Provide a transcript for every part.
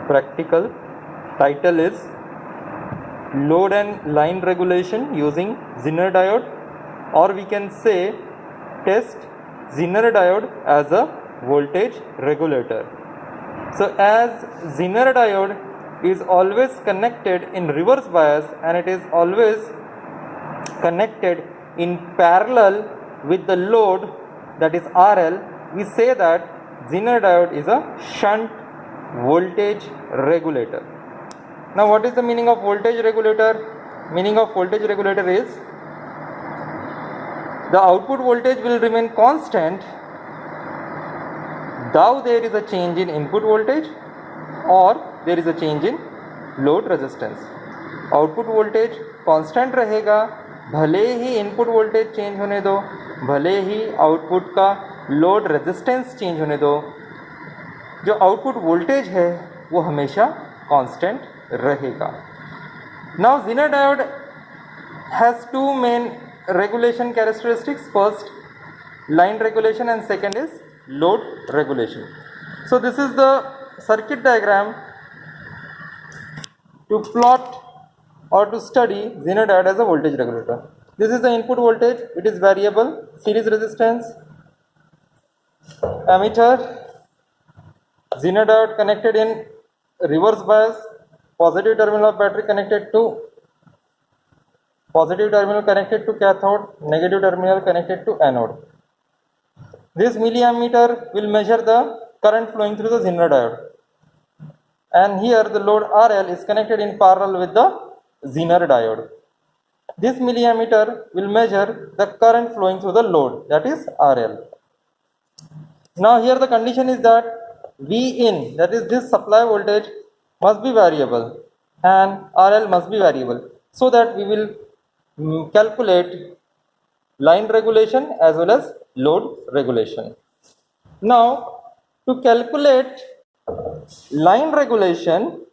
practical. Title is Load and Line Regulation using Zener diode, or we can say test Zener diode as a voltage regulator. So as Zener diode is always connected in reverse bias and it is always connected in parallel with the load, that is RL, we say that Zener diode is a shunt voltage regulator. Now what is the meaning of voltage regulator? Meaning of voltage regulator is the output voltage will remain constant though there is a change in input voltage or there is a change in load resistance. Output voltage constant रहेगा भले ही input voltage change होने दो, भले ही output का load resistance change होने दो, जो output voltage है वो हमेशा कांस्टेंट रहेगा. Now Zener diode has two main regulation characteristics. First, line regulation, and second is load regulation. So this is the circuit diagram to plot or to study Zener diode as a voltage regulator. This is the input voltage, it is variable, series resistance, ammeter, Zener diode connected in reverse bias, positive terminal of battery connected to positive terminal connected to cathode, negative terminal connected to anode. This milliammeter will measure the current flowing through the Zener diode, and here the load RL is connected in parallel with the Zener diode. This milliammeter will measure the current flowing through the load, that is RL. Now here the condition is that V in, that is this supply voltage, must be variable and RL must be variable, so that we will calculate line regulation as well as load regulation. Now to calculate line regulation,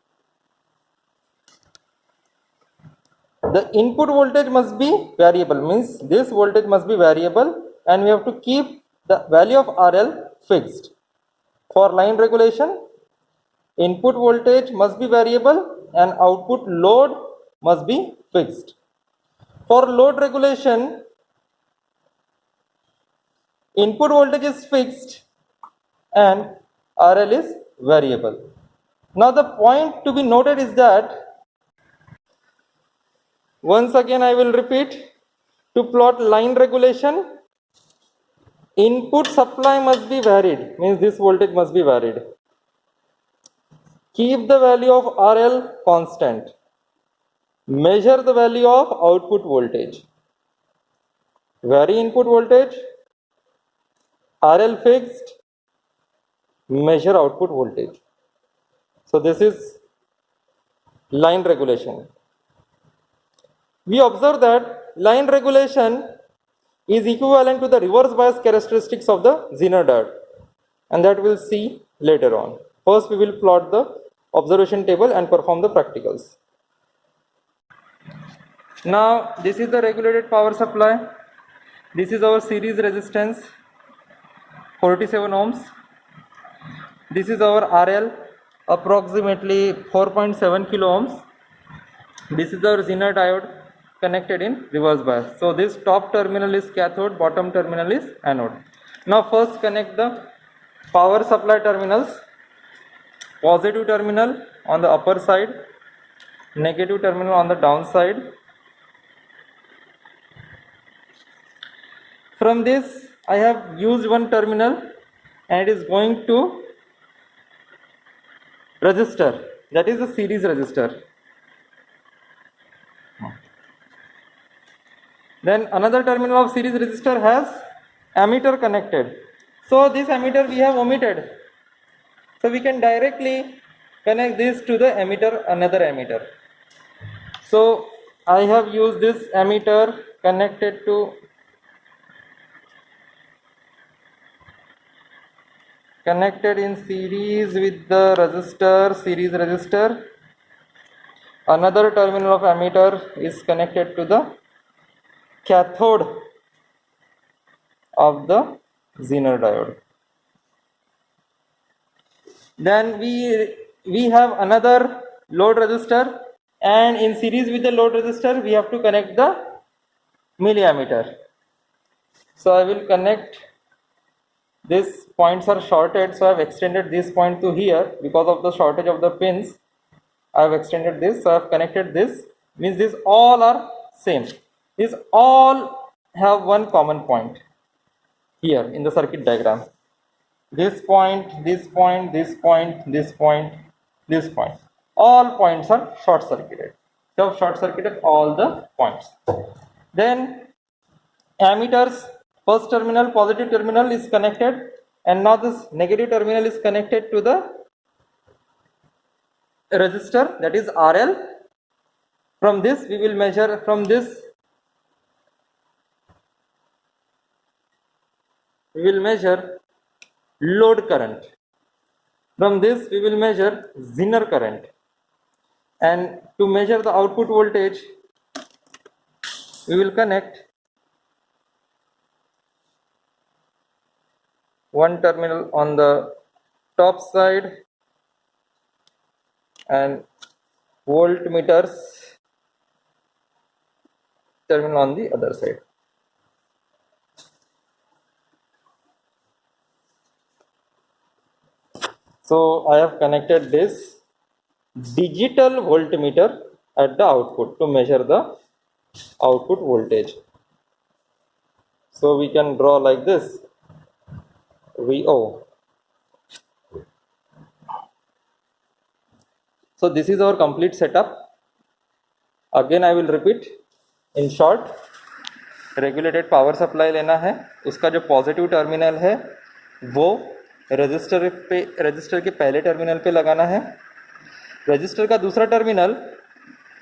the input voltage must be variable, means this voltage must be variable and we have to keep the value of RL fixed. For line regulation, input voltage must be variable and output load must be fixed. For load regulation, input voltage is fixed and RL is variable. Now the point to be noted is that, once again I will repeat, to plot line regulation, input supply must be varied, means this voltage must be varied. Keep the value of RL constant. Measure the value of output voltage. Vary input voltage, RL fixed, measure output voltage. So this is line regulation. We observe that line regulation is equivalent to the reverse bias characteristics of the Zener diode, and that we'll see later on. First we will plot the observation table and perform the practicals. Now this is the regulated power supply. This is our series resistance 47 ohms. This is our RL approximately 4.7 kilo ohms. This is our Zener diode connected in reverse bias. So this top terminal is cathode, bottom terminal is anode. Now first connect the power supply terminals. Positive terminal on the upper side, negative terminal on the down side. From this I have used one terminal and it is going to resistor, that is the series resistor. Then another terminal of series resistor has ammeter connected. So this ammeter we have omitted. So we can directly connect this to the ammeter, another ammeter. So I have used this ammeter connected in series with the resistor, series resistor. Another terminal of ammeter is connected to the cathode of the Zener diode. Then we we have another load resistor, and in series with the load resistor we have to connect the milliammeter. So I will connect, these points are shorted, so I have extended this point to here because of the shortage of the pins. I have extended this, so I have connected this, means these all are same. These all have one common point here in the circuit diagram. This point, this point, this point, this point, this point. All points are short circuited. So I have short circuited all the points. Then ammeters, first terminal, positive terminal is connected, and now this negative terminal is connected to the resistor, that is RL. From this we will measure, from this we will measure load current. From this we will measure Zener current, and to measure the output voltage we will connect one terminal on the top side and voltmeters terminal on the other side. So I have connected this digital voltmeter at the output to measure the output voltage. So we can draw like this, VO. So this is our complete setup. Again I will repeat in short. Regulated power supply लेना है, उसका जो positive terminal है वो register के पहले terminal पे लगाना है। रजिस्टर का दूसरा टर्मिनल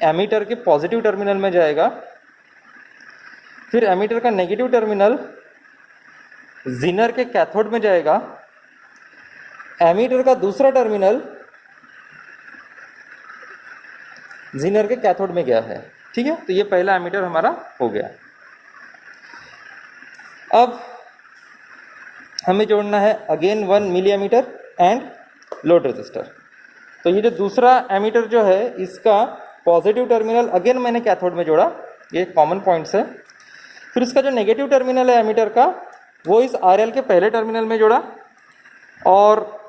एमीटर के पॉजिटिव टर्मिनल में जाएगा, फिर एमीटर का नेगेटिव टर्मिनल जीनर के कैथोड में जाएगा, एमीटर का दूसरा टर्मिनल जीनर के कैथोड में गया है। ठीक है, तो ये पहला एमीटर हमारा हो गया। अब हमें जोड़ना है again 1 millimeter and load resistor. तो ये जो दूसरा एमीटर जो है इसका पॉजिटिव टर्मिनल अगेन मैंने कैथोड में जोड़ा, ये कॉमन पॉइंट्स है। फिर इसका जो नेगेटिव टर्मिनल है एमीटर का वो इस आरएल के पहले टर्मिनल में जोड़ा, और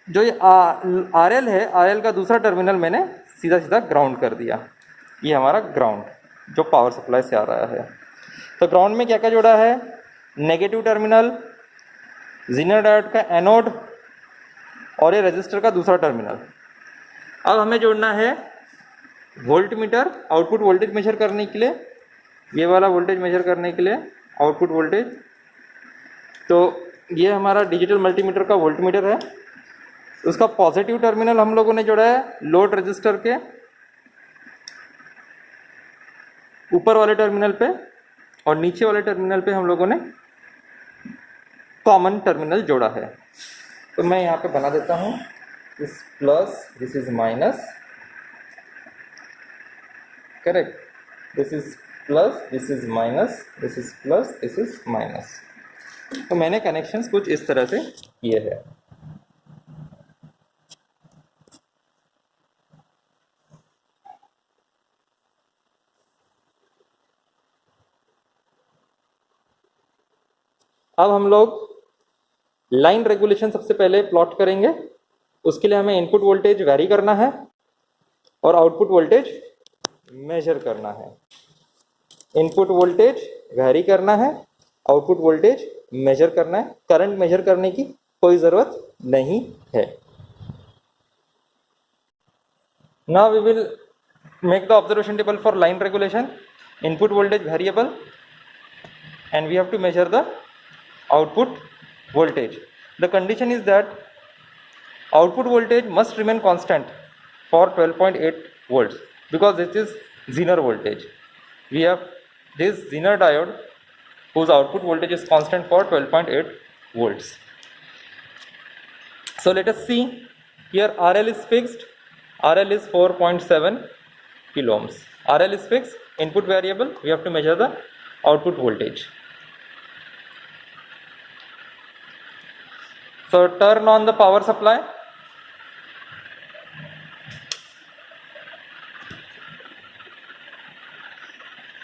जो ये आरएल है, आरएल का दूसरा टर्मिनल मैंने सीधा सीधा ग्राउंड कर दिया। ये हमारा ग्राउंड जो पावर सप्लाई से आ रहा है। तो ग्राउंड में क्या क्या जोड़ा है, नेगेटिव टर्मिनल, जीनर डायोड का एनोड और ये रजिस्टर का दूसरा टर्मिनल। अब हमें जोड़ना है वोल्टमीटर, आउटपुट वोल्टेज मेजर करने के लिए, ये वाला वोल्टेज मेजर करने के लिए आउटपुट वोल्टेज। तो ये हमारा डिजिटल मल्टीमीटर का वोल्टमीटर है। उसका पॉजिटिव टर्मिनल हम लोगों ने जोड़ा है लोड रजिस्टर के ऊपर वाले टर्मिनल पे, और नीचे वाले टर्मिनल पे हम लोगों ने कॉमन टर्मिनल जोड़ा है। तो मैं यहाँ पे बना देता हूँ, this plus, this is minus, correct, this is plus, this is minus, this is plus, this is minus. तो मैंने कनेक्शंस कुछ इस तरह से किए हैं। अब हम लोग लाइन रेगुलेशन सबसे पहले प्लॉट करेंगे। उसके लिए हमें इनपुट वोल्टेज वैरी करना है और आउटपुट वोल्टेज मेजर करना है। इनपुट वोल्टेज वैरी करना है, आउटपुट वोल्टेज मेजर करना है। करंट मेजर करने की कोई ज़रूरत नहीं है। Now we will make the observation table for line regulation, input voltage variable, and we have to measure the output voltage. The condition is that output voltage must remain constant for 12.8 volts because this is Zener voltage. We have this Zener diode whose output voltage is constant for 12.8 volts. So let us see, here RL is fixed, RL is 4.7 kilo ohms. RL is fixed, input variable, we have to measure the output voltage. So turn on the power supply.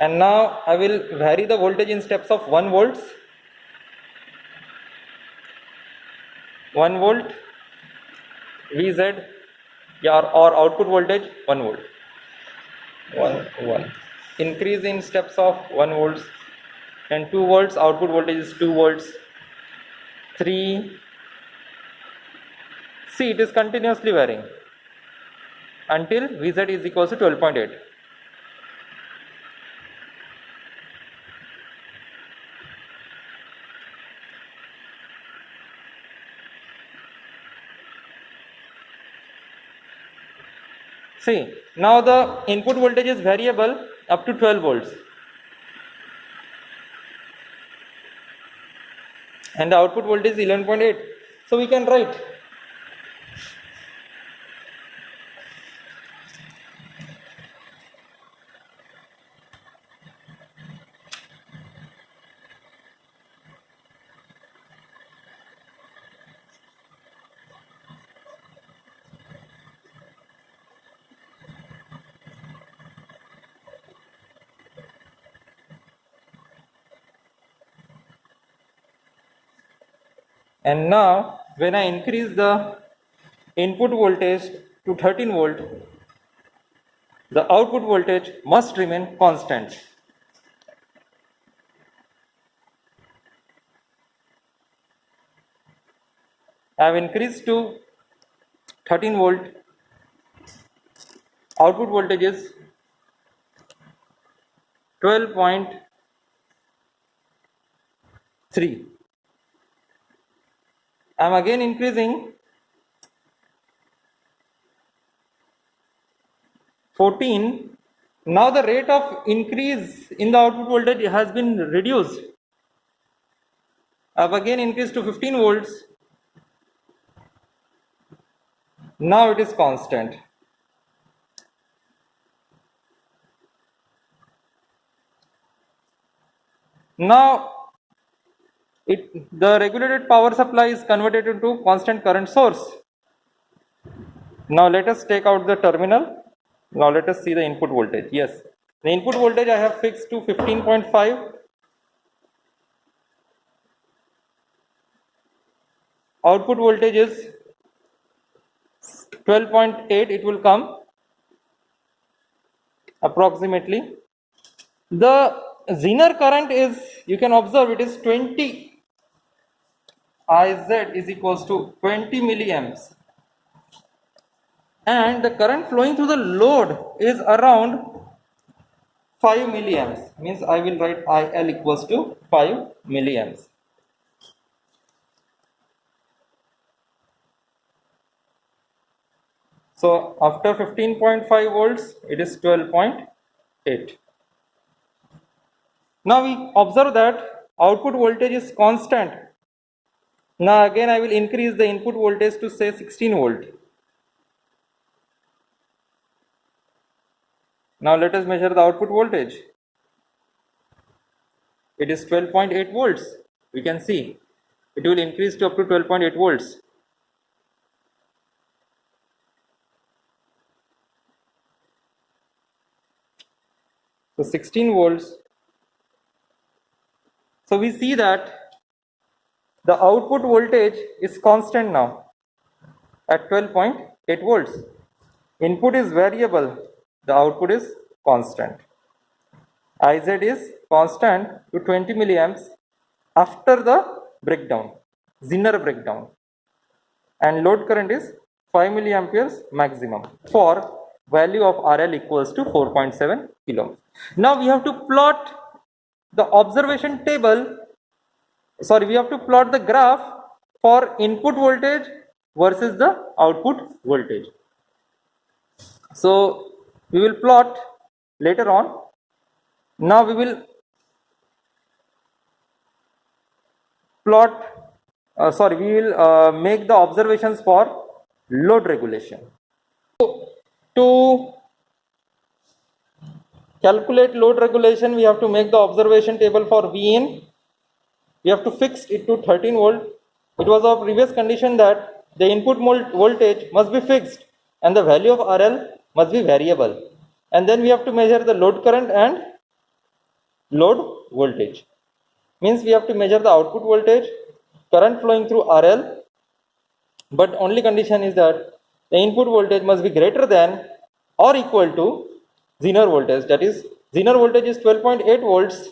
and now I will vary the voltage in steps of 1 volts, 1 volt Vz, or output voltage 1 volt, 1 increase in steps of 1 volts, and 2 volts output voltage is 2 volts, 3. See, it is continuously varying until Vz is equals to 12.8. See, now the input voltage is variable up to 12 volts and the output voltage is 11.8. So we can write and now when I increase the input voltage to 13 volt, the output voltage must remain constant. I have increased to 13 volt, output voltage is 12.3. I am again increasing 14. Now the rate of increase in the output voltage has been reduced. I have again increased to 15 volts. Now it is constant. Now the regulated power supply is converted into constant current source. Now let us take out the terminal. Now let us see the input voltage. Yes, the input voltage I have fixed to 15.5. Output voltage is 12.8. It will come approximately. The Zener current is, you can observe, it is 20. Iz is equals to 20 milliamps, and the current flowing through the load is around 5 milliamps. Means I will write IL equals to 5 milliamps. So after 15.5 volts, it is 12.8. Now we observe that output voltage is constant. Now again I will increase the input voltage to say 16 volt. Now let us measure the output voltage. It is 12.8 volts. We can see it will increase to up to 12.8 volts. So 16 volts. So we see that the output voltage is constant now at 12.8 volts. Input is variable, the output is constant. Iz is constant to 20 milliamps after the breakdown, Zener breakdown, and load current is 5 milliamperes maximum for value of RL equals to 4.7 kilo. Now we have to plot the observation table. We have to plot the graph for input voltage versus the output voltage. So we will plot later on. Now we will plot, we will make the observations for load regulation. So, to calculate load regulation, we have to make the observation table for Vin. We have to fix it to 13 volt. It was our previous condition that the input voltage must be fixed and the value of RL must be variable. And then we have to measure the load current and load voltage. Means we have to measure the output voltage, current flowing through RL, but only condition is that the input voltage must be greater than or equal to Zener voltage. That is, Zener voltage is 12.8 volts.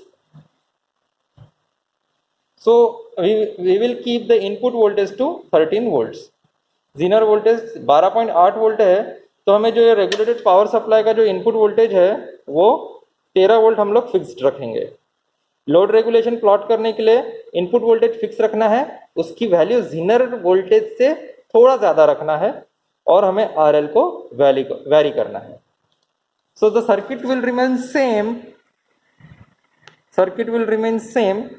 So we will keep the input voltage to 13 volts. Zener voltage 12.8 volt है, तो हमें जो ये regulated power supply का जो input voltage है वो 13 volt हम लोग फिक्स्ड रखेंगे. लोड रेगुलेशन प्लॉट करने के लिए इनपुट वोल्टेज फिक्स रखना है, उसकी वैल्यू जीनर वोल्टेज से थोड़ा ज़्यादा रखना है और हमें RL को वैरी करना है. So the circuit will remain same.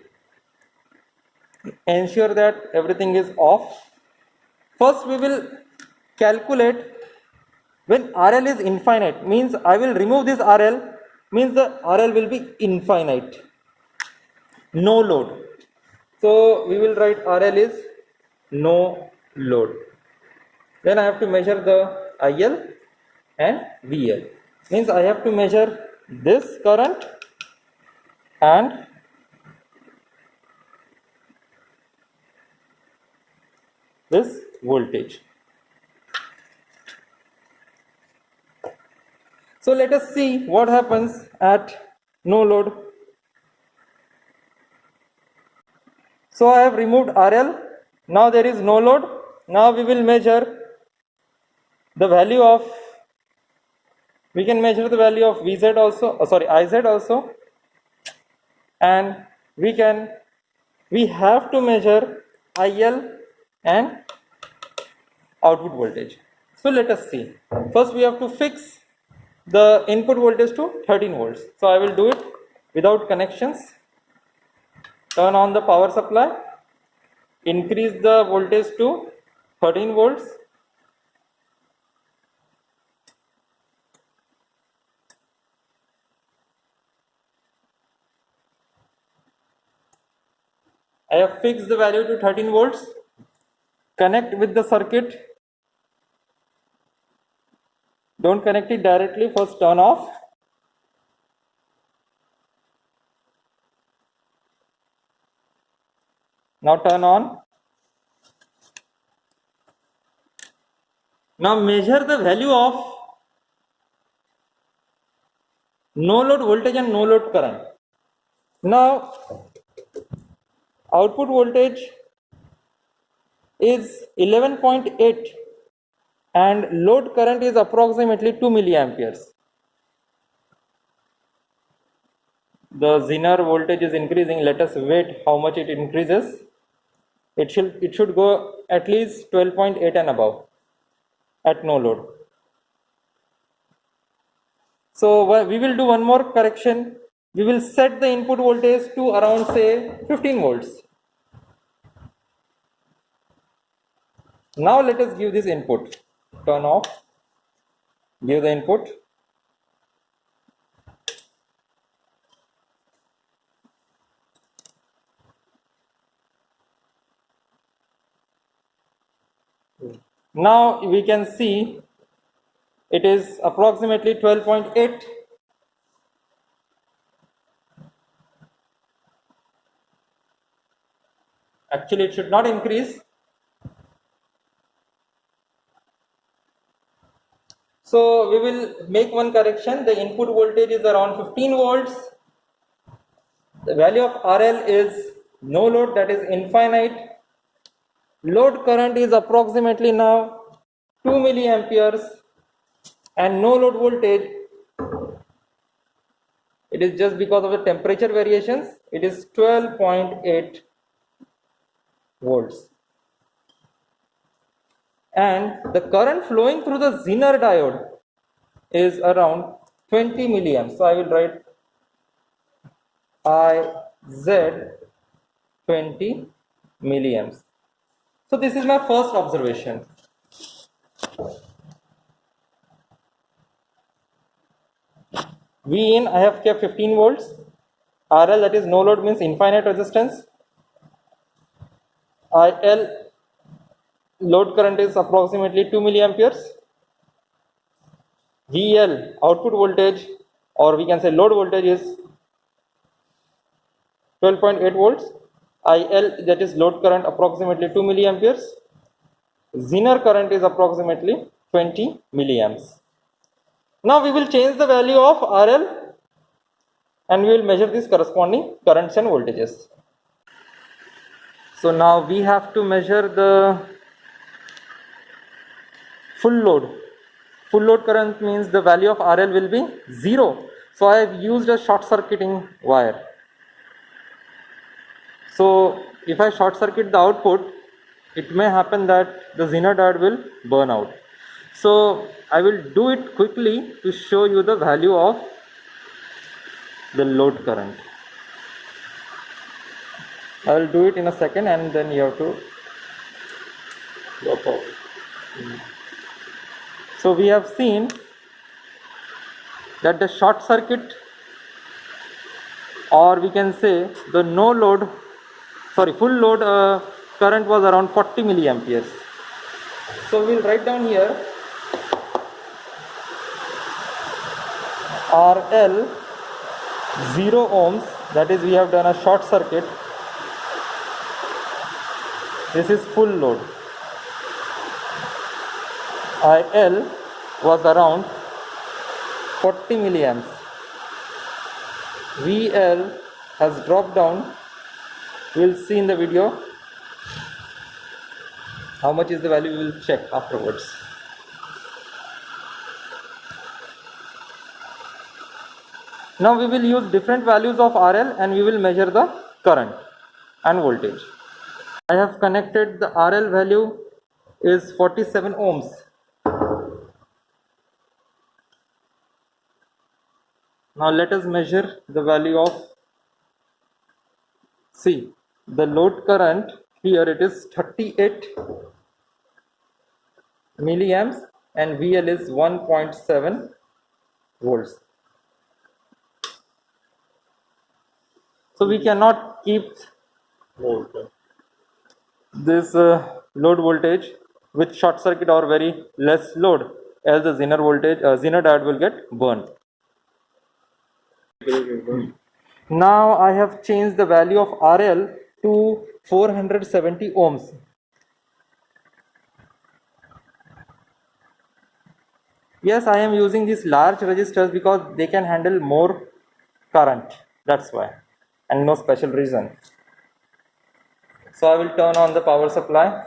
Ensure that everything is off. First we will calculate when RL is infinite, means I will remove this RL, means the RL will be infinite, no load. So we will write RL is no load. Then I have to measure the IL and VL, means I have to measure this current and this voltage. So let us see what happens at no load. So I have removed RL. Now there is no load. Now we will measure the value of, we can measure the value of VZ also, IZ also, and we have to measure IL and output voltage. So let us see. First we have to fix the input voltage to 13 volts. So I will do it without connections. Turn on the power supply, increase the voltage to 13 volts. I have fixed the value to 13 volts. Connect with the circuit. Don't connect it directly, first turn off. Now turn on. Now measure the value of no load voltage and no load current. Now output voltage is 11.8 and load current is approximately 2 milliamperes. The Zener voltage is increasing. Let us wait how much it increases. It should go at least 12.8 and above at no load. So we will do one more correction. We will set the input voltage to around say 15 volts. Now let us give this input. Turn off. Give the input. Now we can see it is approximately 12.8. Actually it should not increase. So we will make one correction. The input voltage is around 15 volts. The value of RL is no load, that is infinite. Load current is approximately now 2 milliamperes and no load voltage, it is just because of the temperature variations, it is 12.8 volts. And the current flowing through the Zener diode is around 20 milliamps. So I will write IZ 20 milliamps. So this is my first observation. V in I have kept 15 volts. RL, that is no load, means infinite resistance. IL, load current is approximately 2 milliamperes. VL, output voltage, or we can say load voltage, is 12.8 volts. IL, that is load current, approximately 2 milliamperes. Zener current is approximately 20 milliamps. Now we will change the value of RL and we will measure these corresponding currents and voltages. So now we have to measure the full load. Full load current means the value of RL will be 0. So I have used a short circuiting wire. So if I short circuit the output, it may happen that the Zener diode will burn out. So I will do it quickly to show you the value of the load current. I will do it in a second and then you have to drop off. So we have seen that the short circuit, or we can say the full load current was around 40 milliamperes. So we will write down here RL 0 ohms, that is we have done a short circuit. This is full load. IL was around 40 milliamps. VL has dropped down. We will see in the video how much is the value, we will check afterwards. Now we will use different values of RL and we will measure the current and voltage. I have connected the RL value is 47 ohms. Now let us measure the value of, see, the load current here, it is 38 milliamps and VL is 1.7 volts. So we cannot keep this load voltage with short circuit or very less load, else the Zener diode will get burned. Now I have changed the value of RL to 470 ohms. Yes, I am using these large resistors because they can handle more current, that's why, and no special reason. So I will turn on the power supply.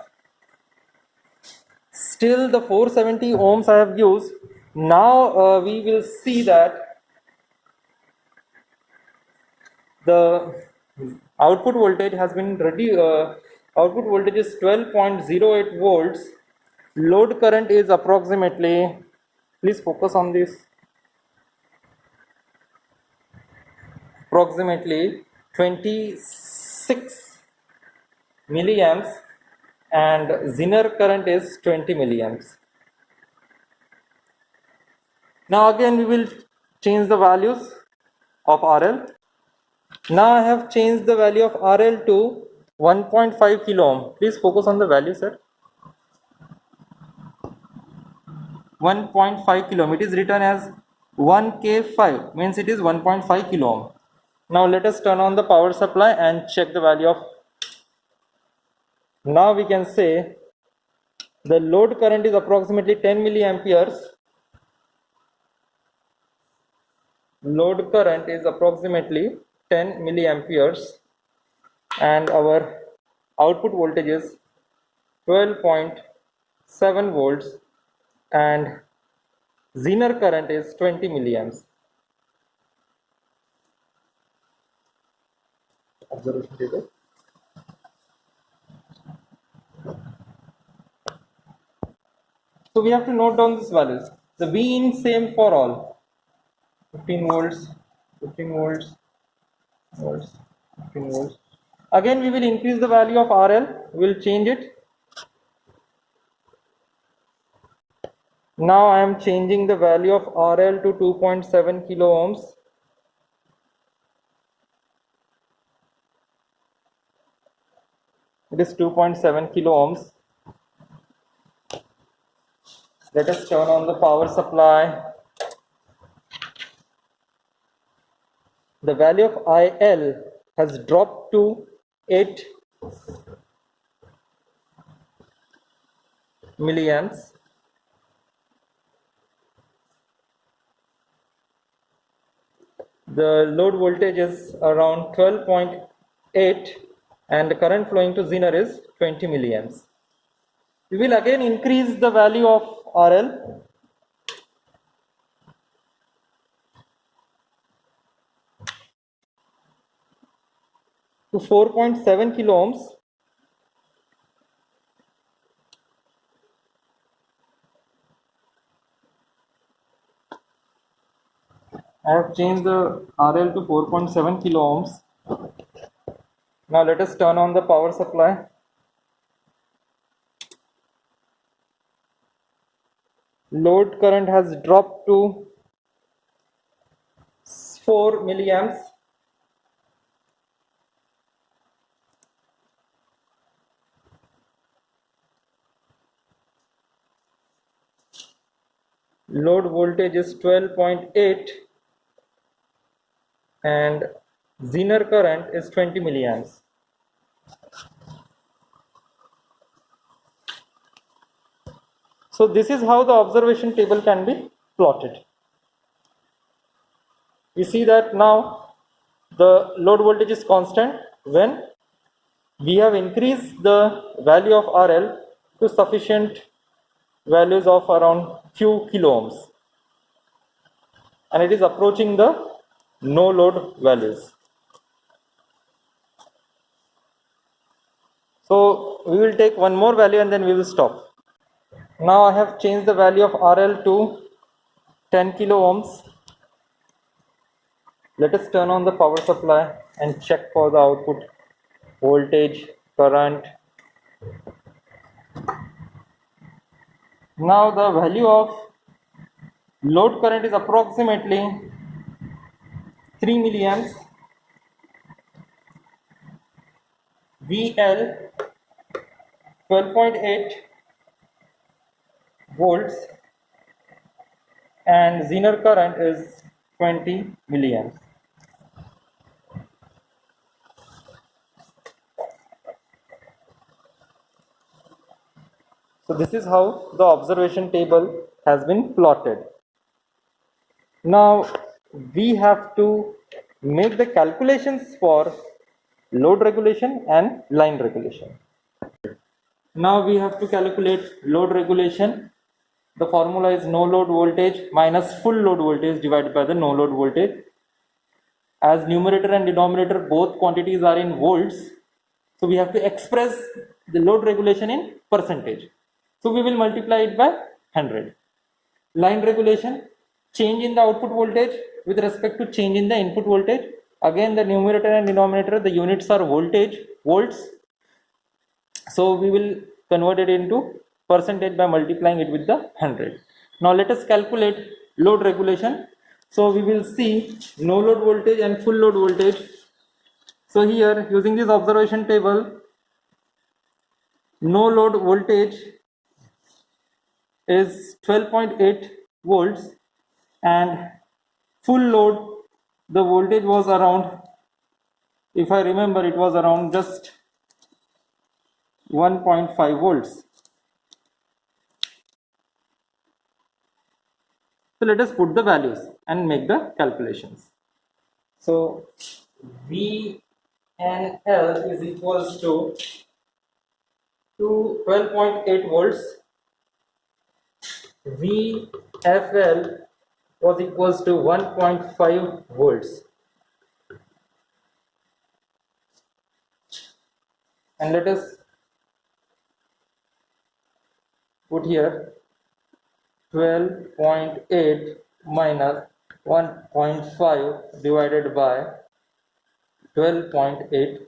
Still the 470 ohms I have used. Now we will see that the output voltage has been reduced. Output voltage is 12.08 volts. Load current is approximately, please focus on this, approximately 26 milliamps, and Zener current is 20 milliamps. Now again we will change the values of RL. Now I have changed the value of RL to 1.5 kilo ohm. Please focus on the value, sir. 1.5 kilo ohm. It is written as 1K5, means it is 1.5 kilo ohm. Now let us turn on the power supply and check the value of. Now we can say the load current is approximately 10 milliamperes. Load current is approximately 10 milliamperes and our output voltage is 12.7 volts and Zener current is 20 milliamps. Observation table. So we have to note down these values. The V in same for all. 15 volts, 15 volts, 15 volts. Again we will increase the value of RL, we will change it. Now I am changing the value of RL to 2.7 kilo ohms. It is 2.7 kilo ohms. Let us turn on the power supply. The value of IL has dropped to 8 milliamps. The load voltage is around 12.8 and the current flowing to Zener is 20 milliamps. We will again increase the value of RL to 4.7 kilo ohms. I have changed the RL to 4.7 kilo ohms. Now let us turn on the power supply. Load current has dropped to 4 milliamps. Load voltage is 12.8 and Zener current is 20 milliamps. So this is how the observation table can be plotted. We see that now the load voltage is constant when we have increased the value of RL to sufficient values of around few kilo ohms, and it is approaching the no load values. So we will take one more value and then we will stop. Now I have changed the value of RL to 10 kilo ohms. Let us turn on the power supply and check for the output voltage, current. Now the value of load current is approximately 3 milliamps. VL 12.8 volts and Zener current is 20 milliamps. So this is how the observation table has been plotted. Now we have to make the calculations for load regulation and line regulation. Now we have to calculate load regulation. The formula is no load voltage minus full load voltage divided by the no load voltage. As numerator and denominator both quantities are in volts, so we have to express the load regulation in percentage. So we will multiply it by 100. Line regulation, change in the output voltage with respect to change in the input voltage. Again, the numerator and denominator, the units are voltage, volts. So we will convert it into percentage by multiplying it with the 100. Now let us calculate load regulation. So we will see no load voltage and full load voltage. So here, using this observation table, no load voltage is 12.8 volts and full load, the voltage was around, if I remember, it was around just 1.5 volts. So let us put the values and make the calculations. So VNL is equals to 12.8 volts. VFL was equals to 1.5 volts. And let us put here 12.8 minus 1.5 divided by 12.8.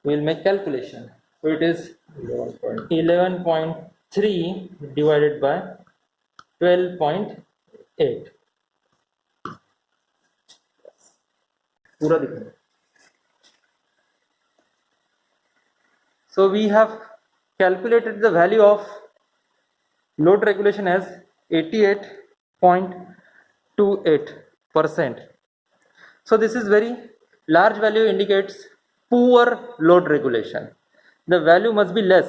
We will make calculation. So it is 11.3 divided by 12.8. पूरा दिखा. So we have calculated the value of load regulation as 88.28%. So this is very large value indicates poor load regulation. The value must be less.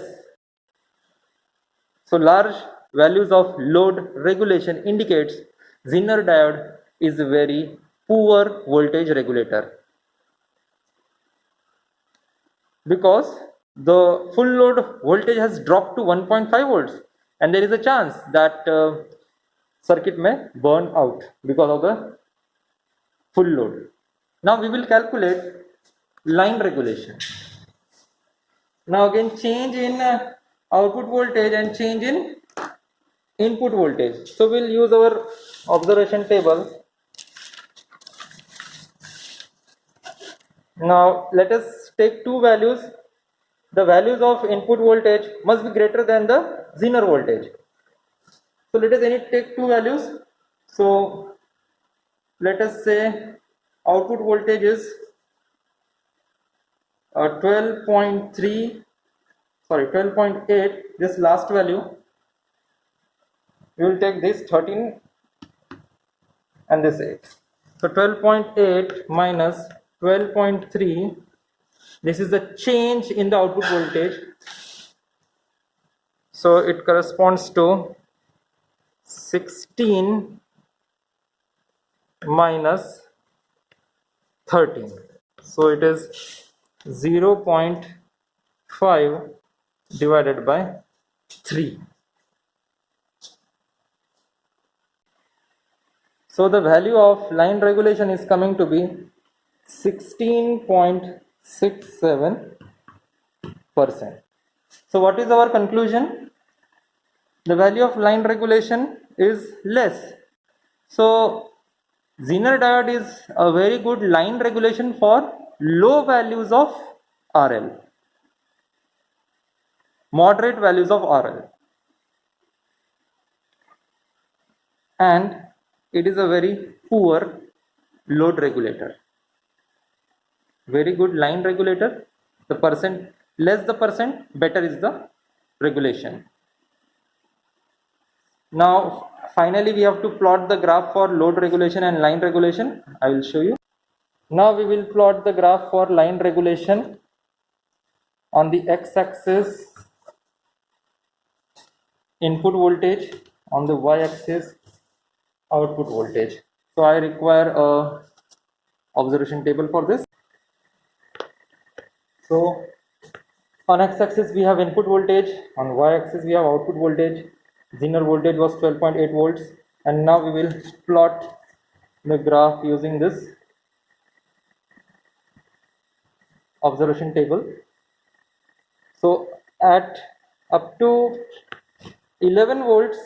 So large values of load regulation indicates Zener diode is a very poor voltage regulator, because the full load voltage has dropped to 1.5 volts and there is a chance that circuit may burn out because of the full load. Now we will calculate line regulation. Now again, change in output voltage and change in input voltage. So we'll use our observation table. Now let us take two values. The values of input voltage must be greater than the Zener voltage. So let us take two values. So let us say output voltage is 12.8. This last value, we will take this 13 and this 8. So 12.8 minus 12.3, this is the change in the output voltage. So it corresponds to 16 minus 13. So it is 0.5 divided by 3. So the value of line regulation is coming to be 16.67%. So what is our conclusion? The value of line regulation is less. So Zener diode is a very good line regulation for low values of RL, moderate values of RL, and it is a very poor load regulator. Very good line regulator. The percent, less the percent, better is the regulation. Now finally we have to plot the graph for load regulation and line regulation. I will show you. Now we will plot the graph for line regulation. On the x-axis input voltage, on the y-axis output voltage. So I require a observation table for this. So on x-axis we have input voltage, on y-axis we have output voltage. Zener voltage was 12.8 volts, and now we will plot the graph using this observation table. So at up to 11 volts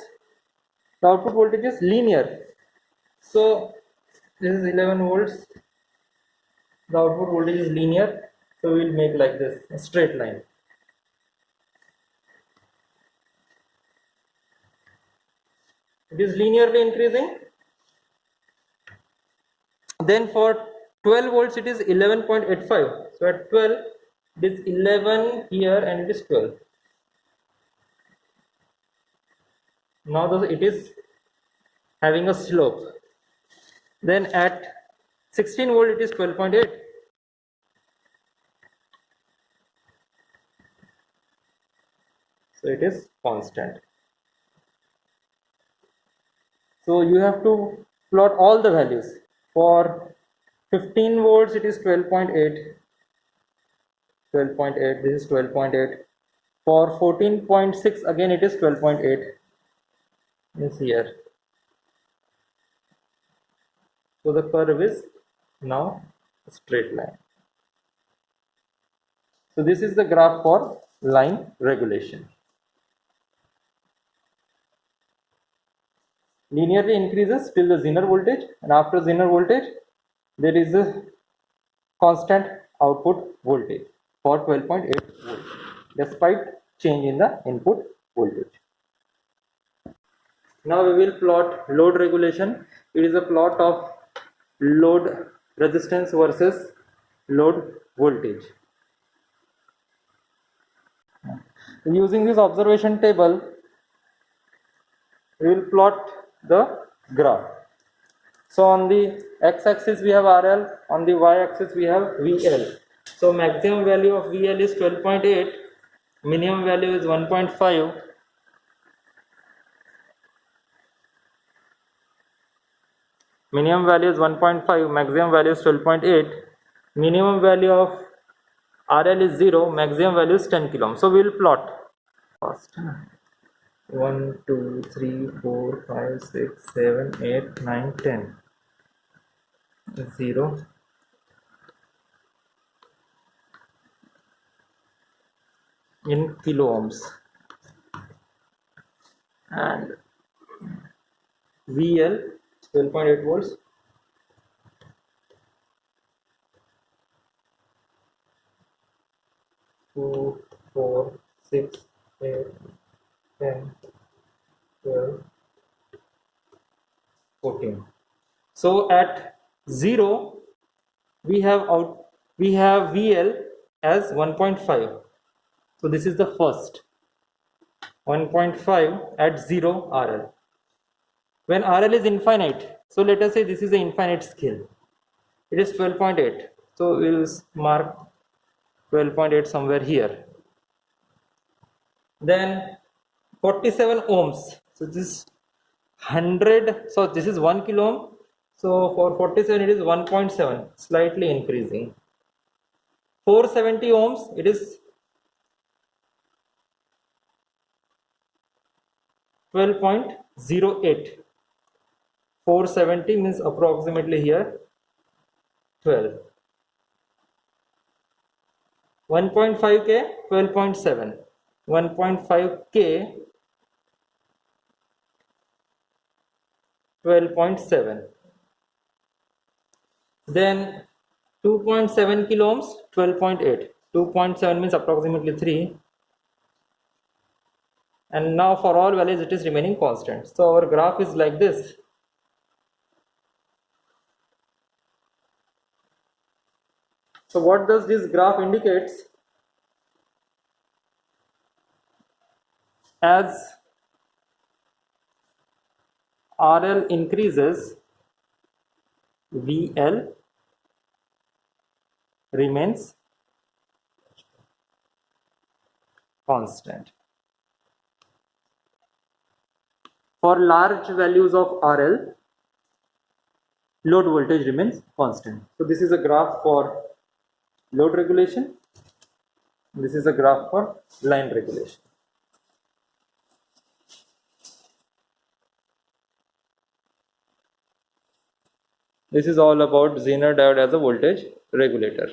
the output voltage is linear. So this is 11 volts, the output voltage is linear. So we will make like this, a straight line. It is linearly increasing. Then for 12 volts it is 11.85. So at 12 it is 11 here and it is 12. Now it is having a slope. Then at 16 volt it is 12.8. So it is constant. So you have to plot all the values. For 15 volts it is 12.8. 12.8, this is 12.8. For 14.6 again it is 12.8. Is here. So the curve is now a straight line. So this is the graph for line regulation. Linearly increases till the Zener voltage, and after Zener voltage there is a constant output voltage for 12.8 volts despite change in the input voltage. Now we will plot load regulation. It is a plot of load resistance versus load voltage. Using this observation table, we will plot the graph. So on the x-axis we have RL, on the y-axis we have VL. So maximum value of VL is 12.8, minimum value is 1.5. Minimum value is 1.5, maximum value is 12.8. Minimum value of RL is 0, maximum value is 10 kilo ohms. So we will plot first. 1, 2, 3, 4, 5, 6, 7, 8, 9, 10. 0. In kilo ohms. And VL 12.8 volts. 2, 4, 6, 8, 10, 12, 14. So at 0 we have VL as 1.5. So this is the first 1.5 at 0 RL. When RL is infinite, so let us say this is an infinite scale. It is 12.8. So we will mark 12.8 somewhere here. Then 47 ohms. So this 100. So this is 1 kilo ohm. So for 47 it is 1.7, slightly increasing. 470 ohms, it is 12.08. 470 means approximately here 12. 1.5K 12.7. 1.5K 12.7. Then 2.7 kilo ohms 12.8. 2.7 means approximately 3. And now for all values it is remaining constant. So our graph is like this. So what does this graph indicates? As RL increases, VL remains constant. For large values of RL, load voltage remains constant. So this is a graph for load regulation. This is a graph for line regulation. This is all about Zener diode as a voltage regulator.